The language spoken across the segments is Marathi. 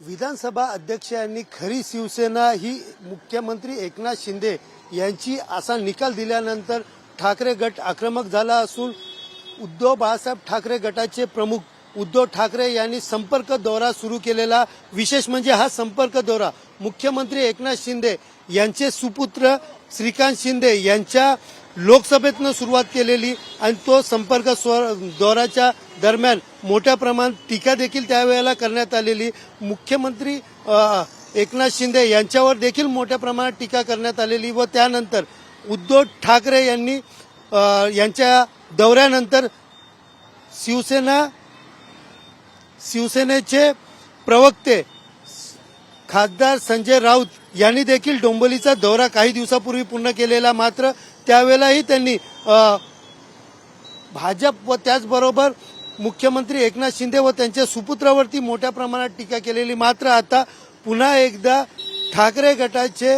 विधानसभा अध्यक्ष यांनी खरी शिवसेना ही मुख्यमंत्री एकनाथ शिंदे यांची असा निकाल दिल्यानंतर ठाकरे गट आक्रमक झाला असून उद्धव बाळासाहेब ठाकरे गटाचे प्रमुख उद्धव ठाकरे यांनी संपर्क दौरा सुरू केलेला। विशेष म्हणजे हा संपर्क दौरा मुख्यमंत्री एकनाथ शिंदे यांचे सुपुत्र श्रीकांत शिंदे यांच्या लोकसभेतनं सुरुवात केलेली आणि तो संपर्क दौऱ्याच्या दरम्यान मोठ्या प्रमाणात टीका देखील त्यावेळेला करण्यात आलेली। मुख्यमंत्री एकनाथ शिंदे यांच्यावर देखील मोठ्या प्रमाणात टीका करण्यात आलेली व त्यानंतर उद्धव ठाकरे यांनी यांच्या दौऱ्यानंतर शिवसेनेचे प्रवक्ते खासदार संजय राऊत यांनी देखील डोंबिवलीचा दौरा काही दिवसापूर्वी पूर्ण केलेला। मात्र त्यावेळेलाही त्यांनी भाजप व त्याचबरोबर मुख्यमंत्री एकनाथ शिंदे व त्यांच्या सुपुत्रावरती मोठ्या प्रमाणात टीका केलेली। मात्र आता पुन्हा एकदा ठाकरे गटाचे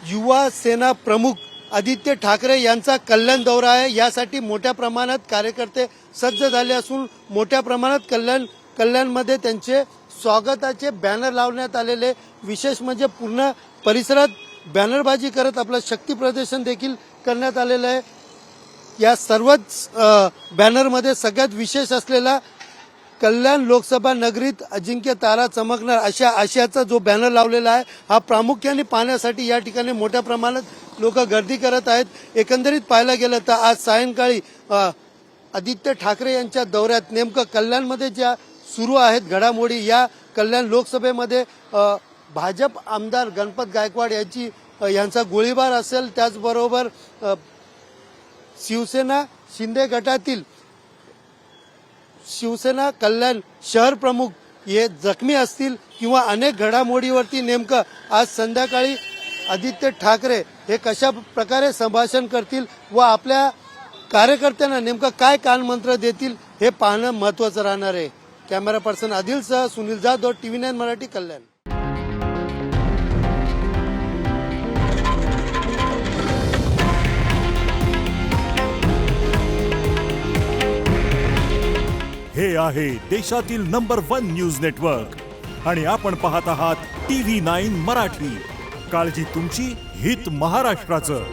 युवा सेना प्रमुख आदित्य ठाकरे यांचा कल्याण दौरा आहे। यासाठी मोठ्या प्रमाणात कार्यकर्ते सज्ज झाले असून मोठ्या प्रमाणात कल्याणमध्ये त्यांचे स्वागताचे बॅनर लावण्यात आलेले। विशेष म्हणजे पूर्ण परिसरात बॅनरबाजी करत आपलं शक्ती प्रदर्शन देखील करण्यात आलेलं आहे। या सर्वच बॅनरमध्ये सगळ्यात विशेष असलेला कल्याण लोकसभा नगरीत अजिंक्य तारा चमकणार अशा आशयाचा जो बॅनर लावलेला आहे हा प्रामुख्याने पाहण्यासाठी या ठिकाणी मोठ्या प्रमाणात लोक गर्दी करत आहेत। एकंदरीत पाहायला गेलं तर आज सायंकाळी आदित्य ठाकरे यांच्या दौऱ्यात नेमकं कल्याणमध्ये ज्या सुरू आहेत घडामोडी, या कल्याण लोकसभेमध्ये भाजप आमदार गणपत गायकवाड यांचा गोळीबार असेल, त्याचबरोबर शिवसेना शिंदे गटातील शिवसेना कल्याण शहर प्रमुख हे जखमी असतील किंवा अनेक घडामोडीवरती नेमकं आज संध्याकाळी आदित्य ठाकरे हे कशा प्रकारे संभाषण करतील व आपल्या कार्यकर्त्यांना नेमकं काय कानमंत्र देतील हे पाहणं महत्त्वाचं राहणार आहे। कॅमेरा पर्सन आदिलसह सुनील जाधव, TV9 मराठी, कल्याण। हे आहे देशातील नंबर 1 न्यूज नेटवर्क आणि आपण पाहत आहात TV9 मराठी। काळजी तुमची, हित महाराष्ट्राचं।